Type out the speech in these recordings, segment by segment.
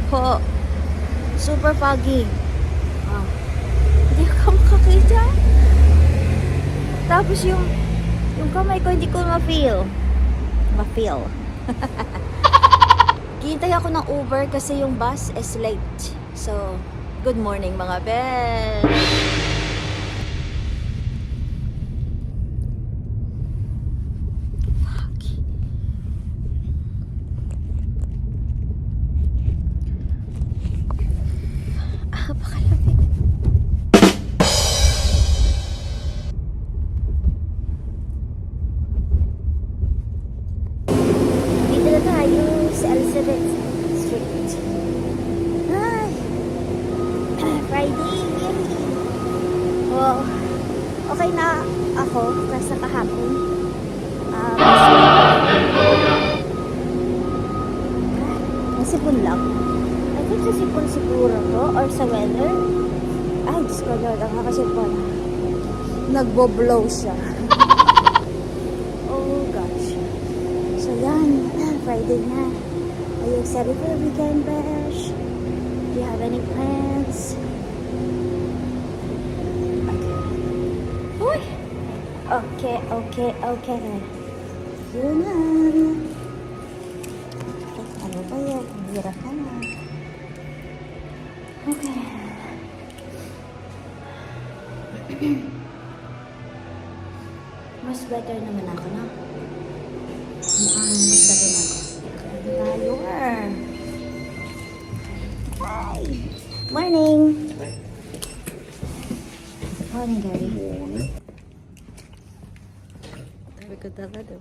Po. Super foggy. Ah. Hindi ako makakita. Tapos yung kamay ko hindi ko ma-feel. Ma-feel. Hihintay ako ng Uber kasi yung bus is late. So, good morning mga Ben. Pakalapit. Dito na tayo sa Elizabeth Street. Ay! Friday! Yay! Well, okay na ako kasi kahapon. Nasipon lang. I think sa sipon siguro to or sa weather. Ay, Diyos ko Lord, ang nakasipon. Nagbo-blow siya. Oh gosh. So yan, Friday na. Are you excited for the weekend, Besh? Do you have any plans? Okay. Uy! Okay. Yun na. Ano ba yan? Ang hirap ka na. Okay. Mas better naman ako, no? Mukhang mas better na ako. Tayo. Hi! Morning! Morning, Gary. Morning. Sabi ko talaga.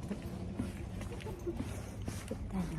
Tayo.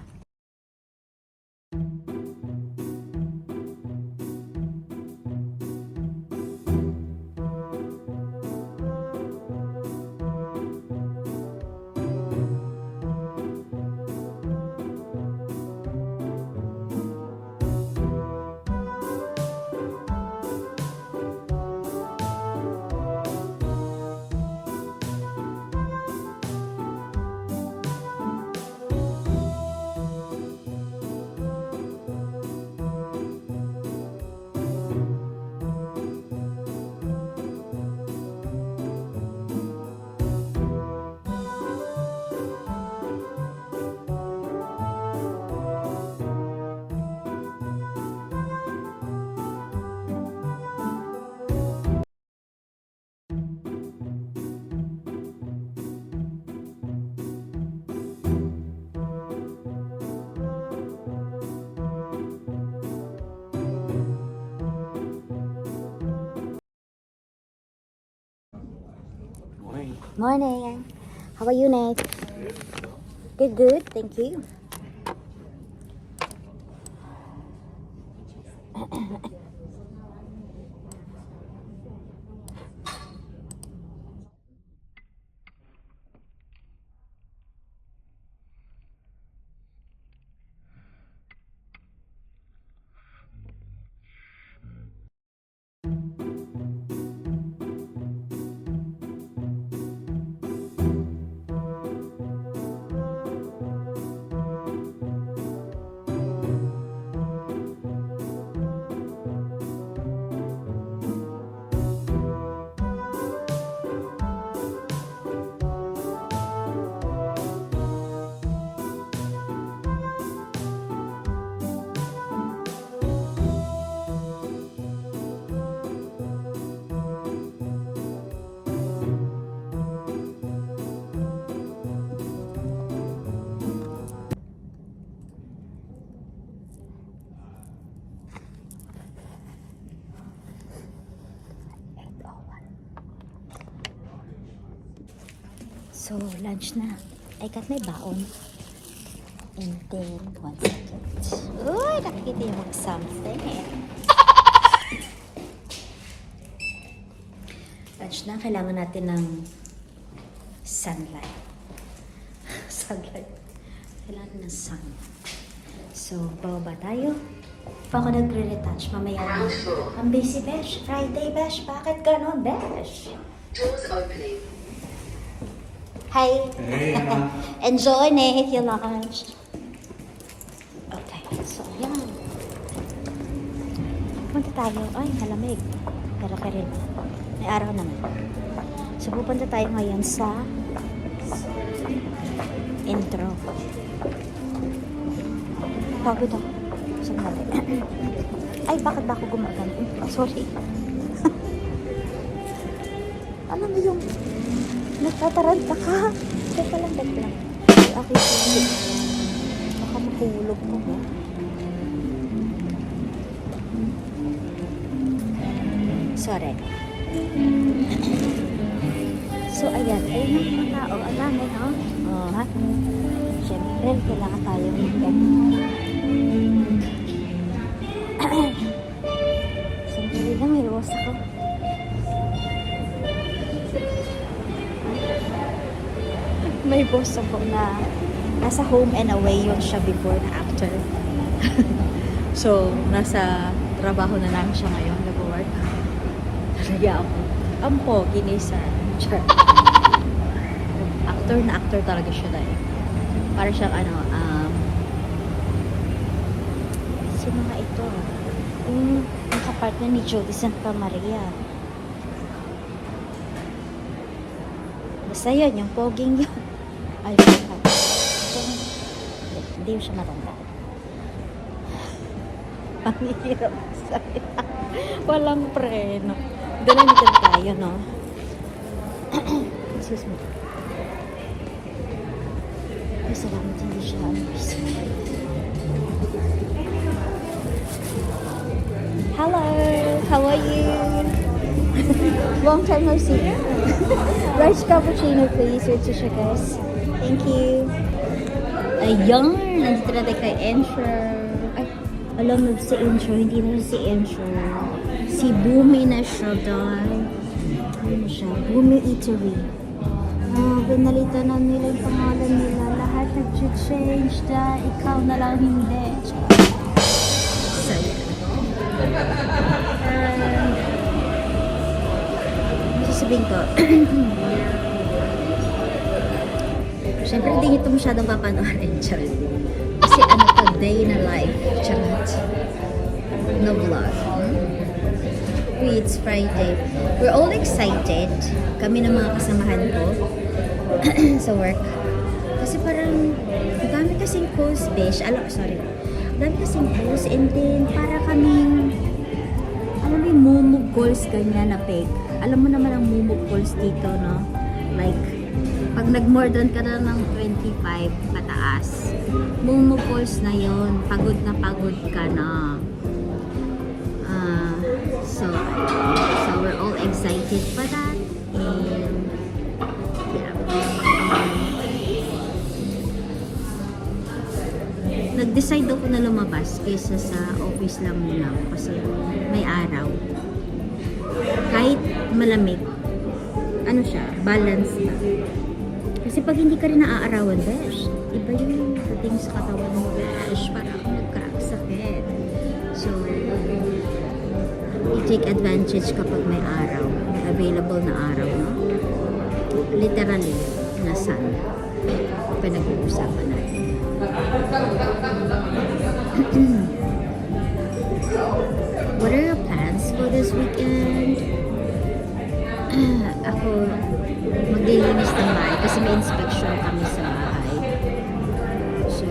Morning. Morning. How are you, Nate? Good. Thank you. So, lunch na. I got my baon. And then, 1 second. Uy, nakikita yung mag-something eh. Lunch na. Kailangan natin ng sunlight. Sunlight. Kailangan ng sun. So, bababa tayo. Pa ako nagre-retouch. Mamaya na. Ang busy, Besh. Friday, Besh. Bakit ganon, Besh? Doors opening. Hi. Hey, Anna. Enjoy, Nate, your lunch. Okay, so yan. tayo. Ay, malamig. Pero karin. May araw naman. So, pupunta tayo ngayon sa intro. Pagod ako. Sandali. Ay, bakit ba ako gumaganto? Sorry. Alam mo yung nagtataranta ka. Teka lang. Okay, sorry. Baka mahulog mo. Sorry. So, ayan. Ayun ang mga tao. Ang dami, no? Oo, ha? Siyempre, kailangan tayo weekend. Sandali lang, may iwas ako. May boss ako na nasa home and away yun siya before na actor. So, nasa trabaho na namin siya ngayon. Nag-work. Talaga ako. Ang pogi ni Sir. Actor na actor talaga siya dahil. Para siyang sino nga ito? Yung kapartner ni Jody Santa Maria. Basta yun, yung poging yun. Ay, hindi siya matanda. Ang hirap sa'yo. Walang preno. Ganun tayo, no? Excuse me. Ay, salamat hindi siya. Hello! How are you? Long time no see. Rice cappuccino, please. With siya, guys. Thank you. Ayun! Nandito na tayo kay Ensure. Ay, alam mo si Ensure. Hindi na si Ensure. Si Bumi na siya, dahil. Ano siya? Bumi Eatery. Pinalitan na nila yung pangalan nila. Lahat nag-change dahil ikaw na lang hindi. So, yeah. Sasabihin ko, syempre hindi ito masyadong papanoorin, charot. Kasi ano to, day na life, charot. No vlog. It's Friday. We're all excited. Kami ng mga kasamahan ko sa work. Kasi parang, ang dami kasing post, besh. Sorry. Ang dami kasing post, and then, para kaming, alam mo yung mumug goals ganyan na peg. Alam mo naman ang mumug goals dito, no? Like, pag nag-more than ka na ng 25 pataas, mumug goals na yon, pagod ka na. So we're all excited for that, and yeah. Nag-decide ako na lumabas kaysa sa office lang muna ako kasi may araw. Kahit malamig, ano siya, balance na. Kasi pag hindi ka rin naaarawan, besh, iba yung dating sa katawan mo, besh, para ako nagkakasakit. So, i-take advantage kapag may araw, available na araw, no? Literally, na sun. Pinag-uusapan natin. What are your plans for this weekend? Ako, maglilinis ng bahay kasi may inspection kami sa bahay. So,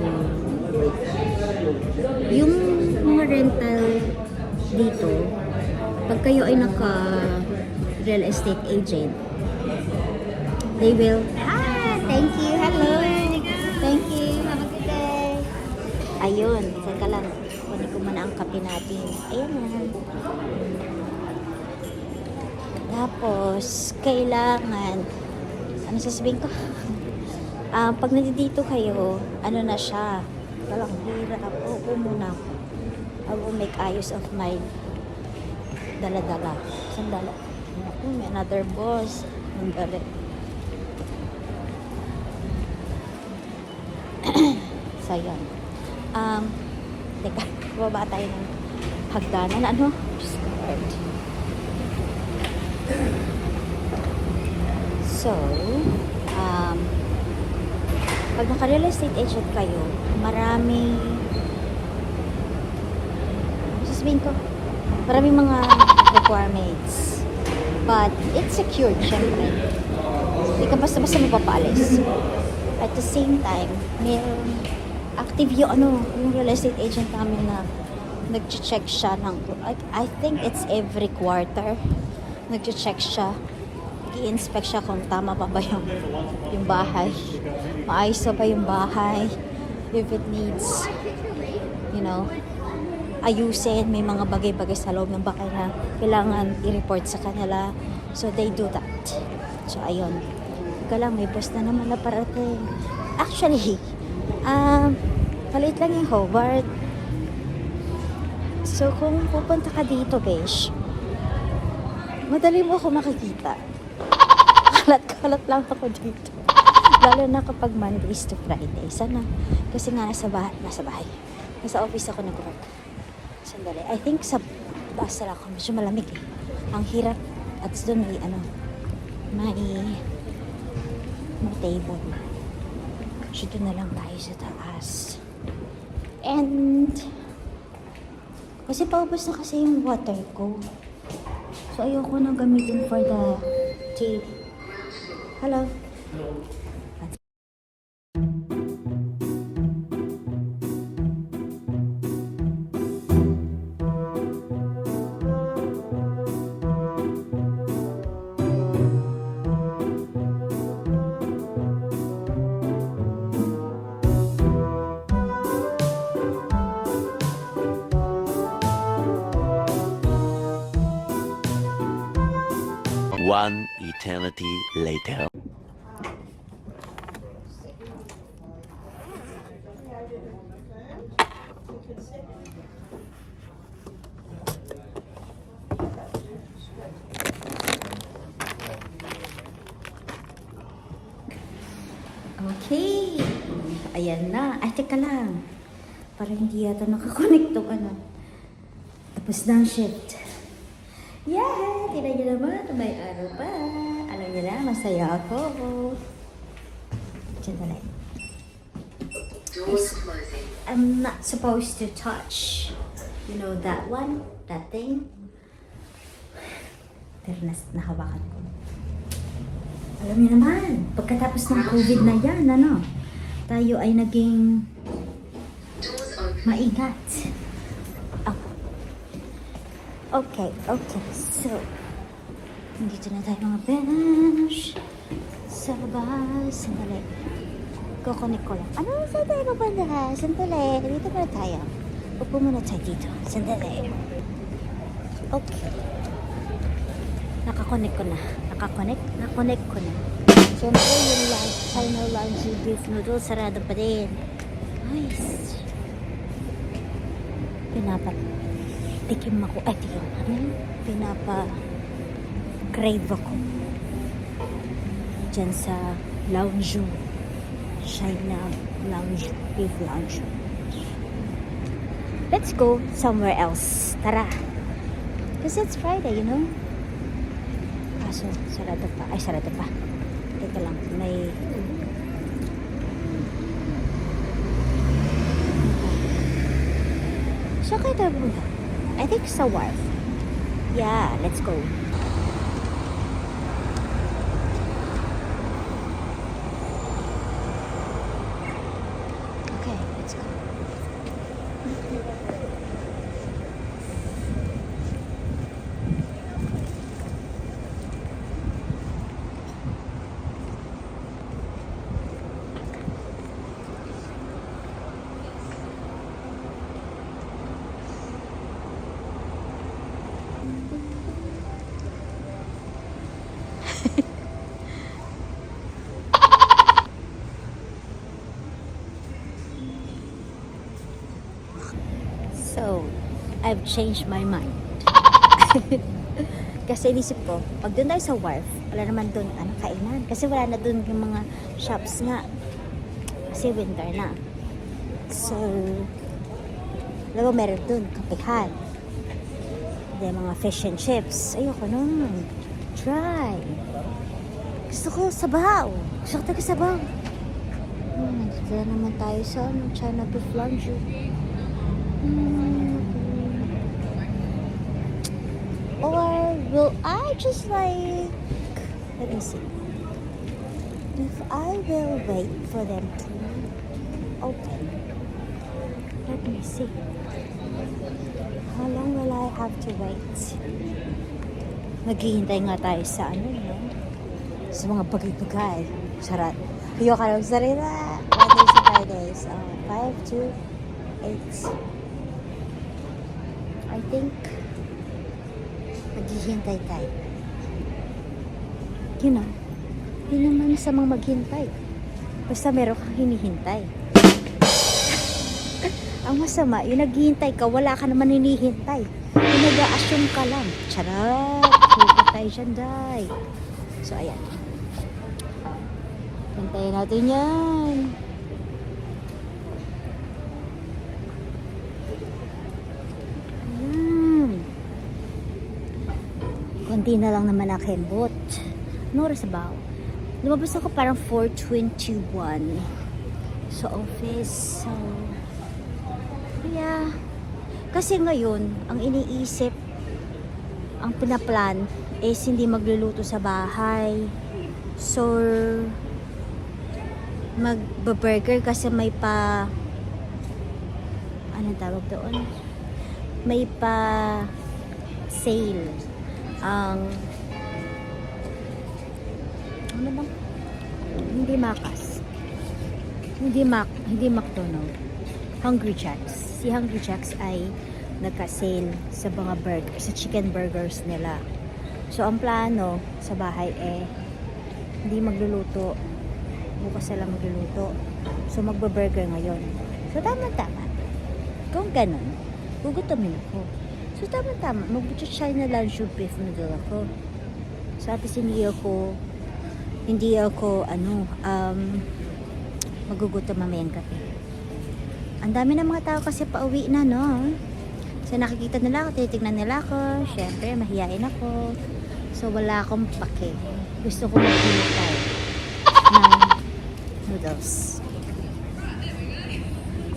yung mga rental dito, pag kayo ay naka-real estate agent, they will, thank you, hello, thank you, have a good day. Ayun, saka lang, kunin ko muna ang kape natin. Ayan na. Tapos, kailangan, ano sasabihin ko? Pag nandito kayo, ano na siya, walang hirap, upo muna ako. I will make ayos of my dala-dala. Sandala. May another boss. Sandali. So, yan. Teka, baba tayo ng hagdanan. Ano? Just Lord. So, pag naka-real estate agent kayo, maraming sasabihin ko, Maraming mga requirements. But it's secured, syempre. Hindi ka basta-basta mapapaalis. At the same time, mayroong active yung real estate agent namin na nag-check siya ng, I think it's every quarter. Nag-check siya. I-inspect siya kung tama pa ba yung bahay. Maayos pa ba yung bahay. If it needs, ayusin, may mga bagay-bagay sa loob ng bahay na kailangan i-report sa kanila. So, they do that. So, ayun. Ika lang, may boss na naman na parating. Actually, palit lang yung Hobart. So, kung pupunta ka dito, besh, madali mo ako makikita. Kalat-kalat lang ako dito. Lalo na kapag Mondays to Friday. Sana. Kasi nga nasa bahay. Nasa office ako nag-work. Sandali. I think sa basa ako. Medyo malamig eh. Ang hirap. At doon may table. So doon na lang tayo sa taas. And kasi paubos na kasi yung water ko. So ayoko na gamitin for the tea. Hello. One eternity later. Okay. Ayan na. Ay, teka lang. Parang hindi yata nakakonect tong Tapos na ang shift. Yeah! Tignan niyo naman. May araw pa. Alam niyo na, masaya ako. Sandali. I'm not supposed to touch. You know that one? That thing? Pero nahawakan ko. Alam niyo naman, pagkatapos ng COVID na yan, tayo ay naging maingat. Okay. So, nandito na tayo mga bench. Sa labas. Sandali. Kukunik ko lang. Saan tayo mabanda? Sandali. Dito muna tayo. Upo muna tayo dito. Sandali. Okay. Nakakonek ko na. Nakonek ko na. Siyempre, yung China Lungy beef noodle, sarado pa din. Nice. Tikim ako. Pinapa-crave ako. Diyan sa lounge. China Lounge, beef lounge. Let's go somewhere else. Tara. Kasi it's Friday, Kaso, sarado pa. Ay, sarado pa. Teka lang, may... So, kayo tayo punta? I think sa wharf. Yeah, let's go. Okay, let's go. So, I've changed my mind. Kasi inisip ko, pag doon tayo sa wharf, wala naman doon kainan. Kasi wala na doon yung mga shops nga. Kasi winter na. So, alam mo, meron doon, kapihan. Hindi, mga fish and chips. Ayoko nun. Try. Gusto ko sabaw. Gusto ko taga sabaw. Nandito na naman tayo sa China beef lunch. Or will I just like, let me see. If I will wait for them to open, let me see. How long will I have to wait? Naghihintay nga tayo sa ano, no? Sa mga bagay-bagay. Sarat. Ayoko ka lang sarila. Mondays and Fridays. 5 to 8. I think maghihintay tayo. You know, yun naman sa mga maghintay. Basta meron kang hinihintay. Ang masama, yung naghihintay ka, wala ka naman hinihintay. Yung nag-a-assume ka lang. Charot! Huwag tayo dyan, day. So, ayan. Hintayin natin yan. Ayan. Kunti na lang naman nakembot. Ano oras ba? Lumabas ako parang 4:21 sa office. So, yeah. Kasi ngayon, ang iniisip, ang pinaplan is hindi magluluto sa bahay. So, magbaburger kasi may pa, anong tawag doon? May pa sale. Ang, ano bang? Hindi Macas. Hindi McDonald's. Hungry Jacks. Si Hungry Jacks ay nagka-sale sa mga burger, sa chicken burgers nila. So, ang plano sa bahay hindi magluluto. Bukas na lang magluluto. So, magbaburger ngayon. So, tama-tama. Kung ganun, gugutomin ako. So, tama-tama. Mag-China lunch yung beef noodle ako. So, at hindi ako, magugutom mamayang gabi. Ang dami ng mga tao kasi pauwi na, no? So, nakikita nila ako, titignan nila ako. Syempre, mahihain ako. So, wala akong pake. Gusto ko maghintay ng noodles.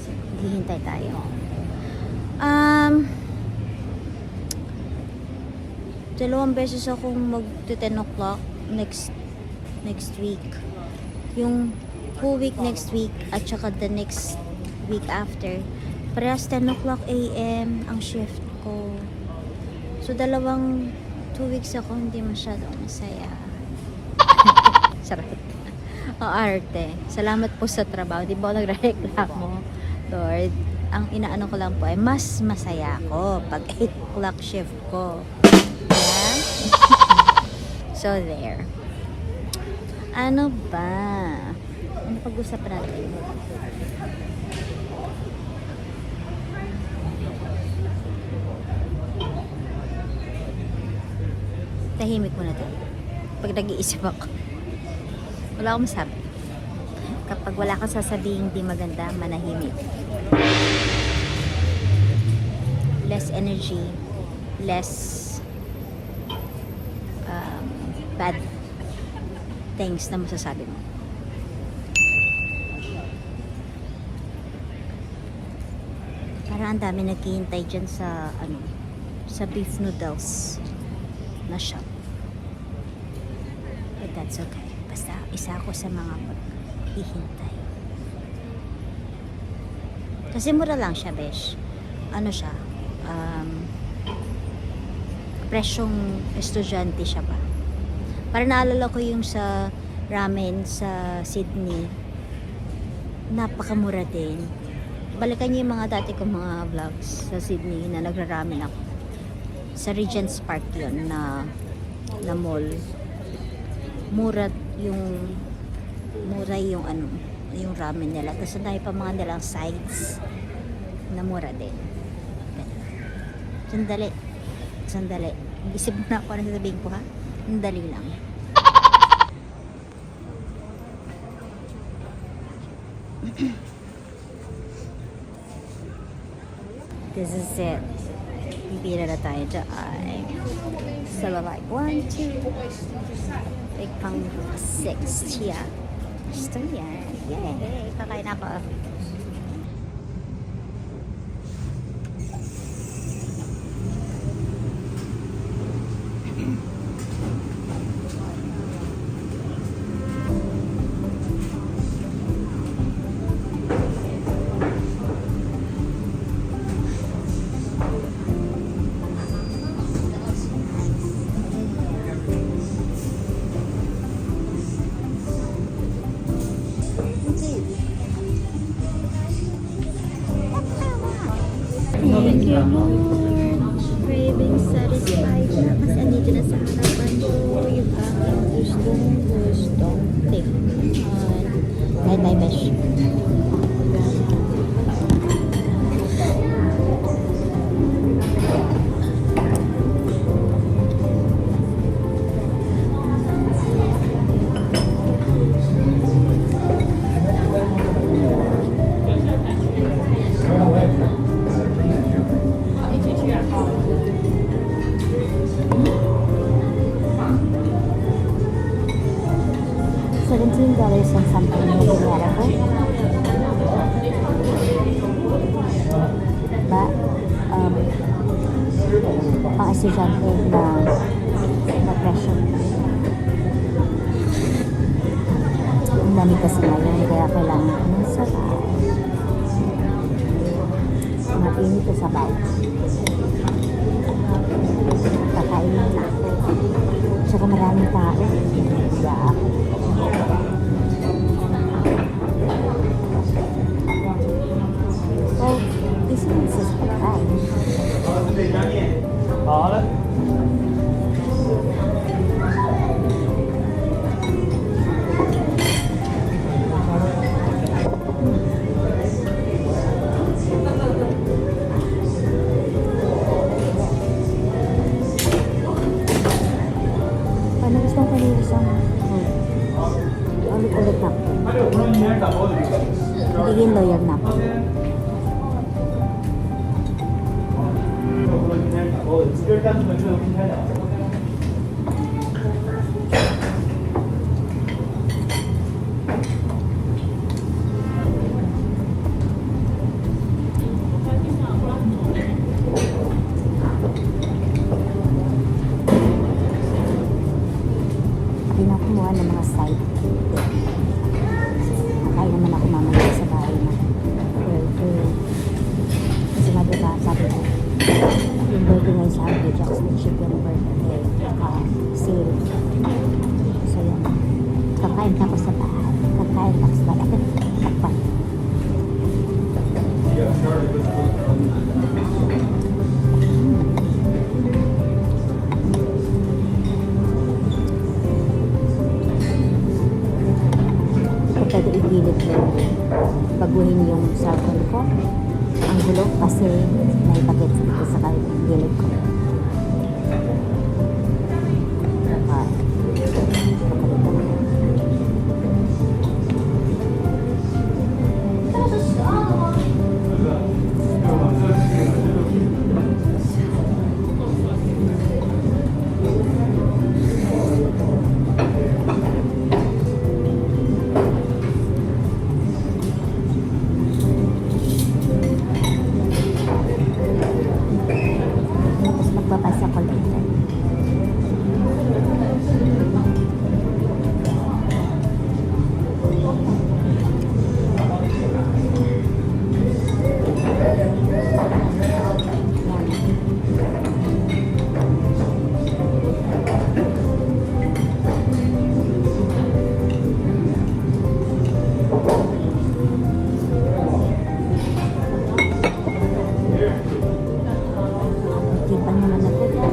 So, hihintay tayo. Dalawang beses akong mag-10 o'clock next week. Yung whole week next week at saka the next week after. Parehas 10 o'clock a.m. ang shift ko. So, 2 weeks ako hindi masyadong masaya. Sarap. Ang arte. Salamat po sa trabaho. Di ba ako nagre-reklamo? Lord, ang inaano ko lang po ay mas masaya ako pag 8 o'clock shift ko. Yeah? So, there. Ano ba? Ano pag-usapan natin? Tahimik mo na tayo. Pag nag-iisip ako. Wala akong masabi. Kapag wala kang sasabihin di maganda, manahimik. Less energy, less bad things na masasabi mo. Parang ang dami naghihintay dyan sa sa beef noodles na shop. But that's okay. Basta isa ako sa mga maghihintay. Kasi mura lang siya, besh. Ano siya? Presyong estudyante siya ba? Para naalala ko yung sa ramen sa Sydney. Napakamura din. Balikan niyo yung mga dati kong mga vlogs sa Sydney na nagra-ramen ako. Sa Regent's Park yun na mall. Mura yung yung ramen nila. Tapos dahil pa mga nilang sides na mura din. Sandali. Isip mo na ako na sasabihin ko, ha? Sandali lang. This is it. Bibira na tayo dyan. So, like 1, 2, like pang 6 siya. Gusto yan. Yay! Kakain ako. you, Lord. Craving satisfied na kasi andito na sa harapan ko yung aking gustong tikman. Bye-bye, besh. $17 ang something na binara ko. Ba, pang estudyante na pressure. Ang dami kasi ngayon, kaya kailangan ko ng sabaw. Mainit na sabaw. Kakainin na ako. Tsaka maraming tao. Kaya ako. Oh, this one says pagkain. 好了。 Paano gusto ko nila isang ulit-ulit na po. Magiging loyal na po. Hindi na kumuha ng mga side. Nakain naman ako mamaya sa bahay na. Kasi nga diba, sabi ko, yung birthday ngayon sa Hungry Jacks, the chicken birthday, sale. So yun, kakain ka pa sa bahay. Kakain ka pa sa bahay. Takpan. Pwede igilid mo, baguhin yung cellphone ko. Ang gulo kasi may bagets dito sa gilid ko. Tapos magbabasa ko later. Iban naman ako dyan.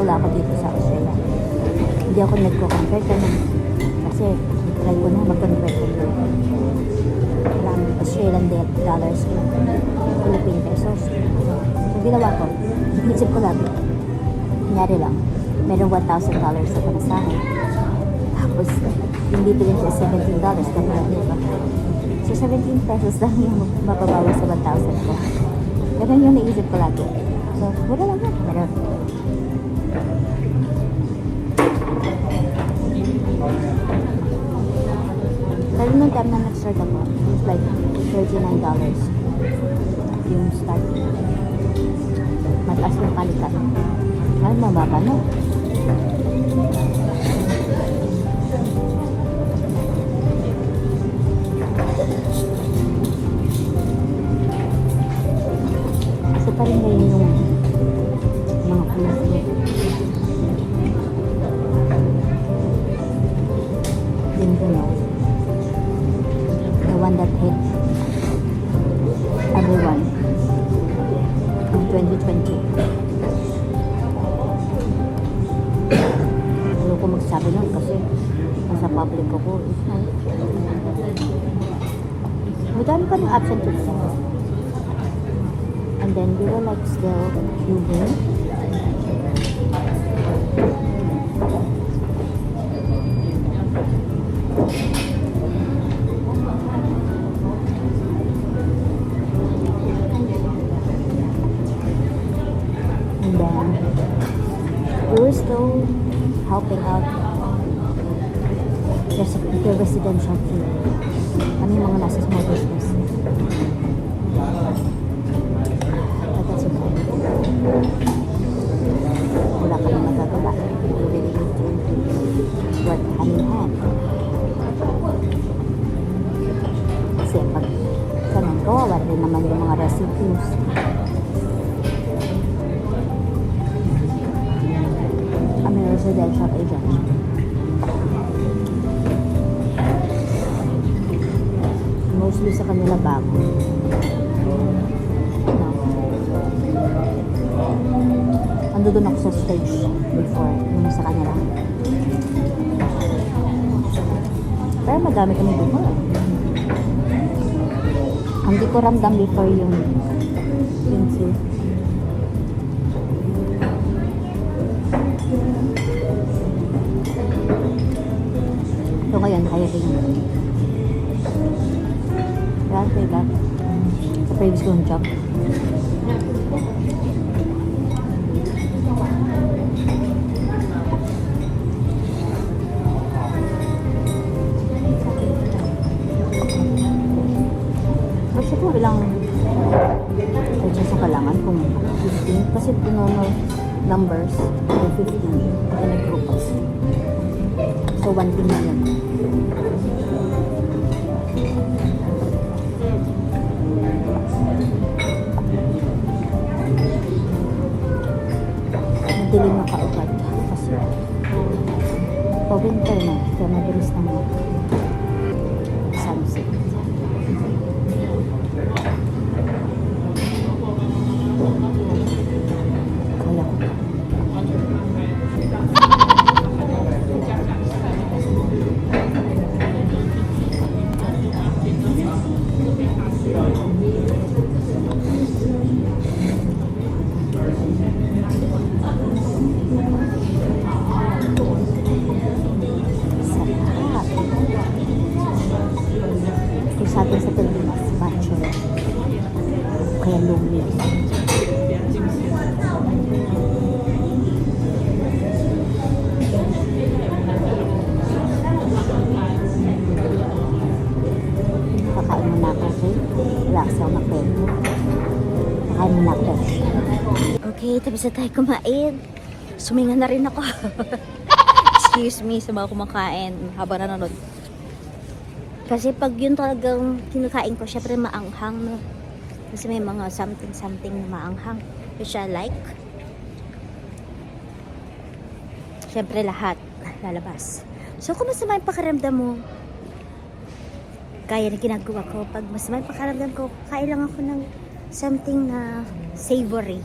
nagsimula ako dito sa Australia. Hindi ako nagko-convert kasi try ko na mag-convert ko yun. Walang Australian dollars yun. Philippine pesos. So, ginawa ko. Inisip ko lagi. Kunyari lang, meron $1,000 sa pamasahe. Tapos, yung bibili siya $17 kapag diba? So, 17 pesos lang yung mapabawas sa 1,000 ko. Ganun yung naisip ko lagi. So, wala lang yan. Meron. Pero nung time na nag-start ako, it was like $39 yung start. Mataas ng palitan. Ngayon, mababa na. Kasi pa rin ngayon yung mga kulay. Din ko na. The one that hit everyone in 2020. Ayoko magsabi nun kasi nasa public ako. Madami pa ng absentee. And then we were like still moving. And then we were still helping out the residential team. Kami yung mga nasa small business. But that's okay. Wala kami magagawa. We really need to work hand in hand. Kasi pag ganun, kawawa rin naman yung mga recipients. Kami residential agent. Mostly sa kanila bago. No. Ando doon ako sa stage before, yung sa kanila. Pero madami kami doon. Hindi ko ramdam before yung two. So ngayon, kaya rin. Grabe pay back sa previous kong job. Kasi kung ilang purchase ang kailangan kung 15 kasi normal numbers are 15 in a group. So 1 team na yun. Madilim na kaugad kasi pa-winter na kaya mabilis na mga sunset. Kaya ko. Sa atin sa Pilipinas, macho. Kaya lonely. Kakain mo na ako, okay? Relax ako makwento. Kakain mo na ako. Okay, tapos na tayo kumain. Suminga na rin ako. Excuse me sa mga kumakain habang nanonood. Kasi pag yun talagang kinakain ko, syempre maanghang, no? Kasi may mga something na maanghang, which I like. Syempre lahat lalabas. So kung masama yung pakiramdam mo, kaya na ginagawa ko. Pag masama yung pakiramdam ko, kain lang ako ng something na savory,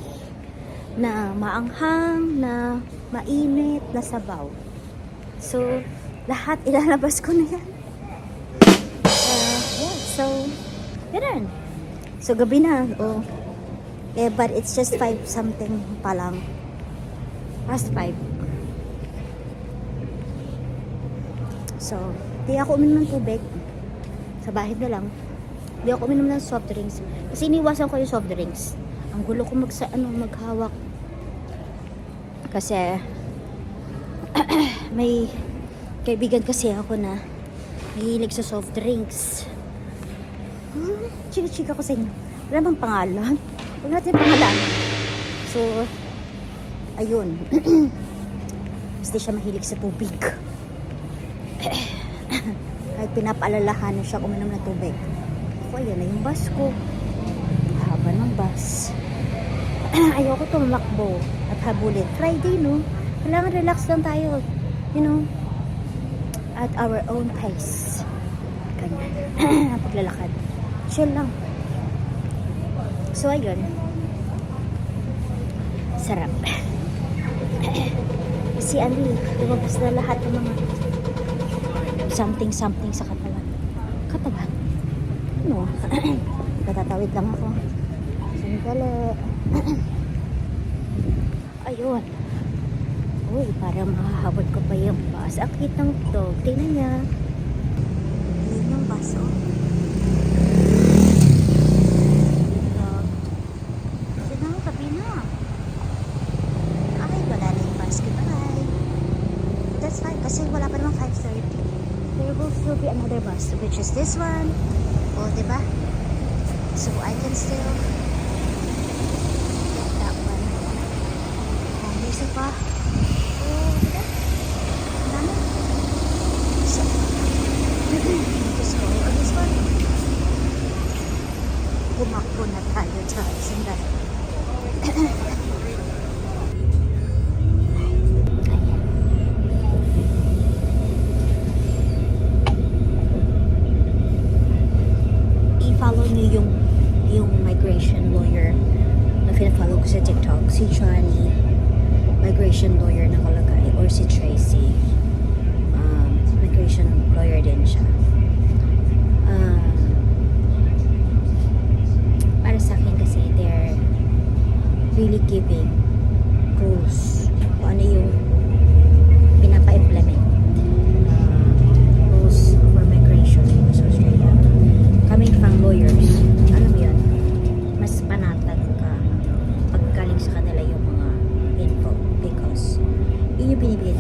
na maanghang, na mainit na sabaw. So, lahat ilalabas ko na yan. Yeah, so, ganun. So, gabi na. Oh. But it's just 5 something pa lang. Past 5. So, di ako uminom ng tubig. Sa bahay na lang. Di ako uminom ng soft drinks. Kasi iniwasan ko yung soft drinks. Ang gulo ko maghawak. Kasi, may kaibigan kasi ako na mahilig sa soft drinks. Chika-chika ko sa inyo. Wala bang pangalan? Huwag natin pangalan. So, ayun. Basta siya mahilig sa tubig. Kahit pinapaalalahanan siya uminom ng tubig. Ako, ayan na yung bus ko. Haba ng bus. Ayoko tumakbo at habulin. Friday, no? Kailangan relax lang tayo. You know? At our own pace. Ganyan. Paglalakad. Chill lang. So, ayun. Sarap. Si Andy, lumabas na lahat ng mga something sa katawan. Katawan? Ano? Katatawid lang ako. Sandali. Ayun. Uy, parang mahahabot ko pa yung bus. Ang cute ng dog. Tingnan niya. Yun yung bus, oh. Dog. Sino? Tabi na. Okay, wala na yung bus. Goodbye. That's fine. Kasi wala pa naman 5:30. There will still be another bus, which is this one. Oh, diba? So, I can still get that one. And there's a pa. Oh, diba? Ang dami. So, just go on this one. Pumakbo na tayo dyan. Sandali. I-follow niyo yung migration lawyer na pinafollow ko sa TikTok, si Johnny, migration lawyer nakalagay, or si Tracy, migration lawyer din siya. Para sa akin kasi they're really giving rules kung ano yung pinapa-implement rules for migration sa Australia. Coming from lawyers, alam mo yun, mas panatag ka pag galing sa kanila yung mga info because yun yung binibigay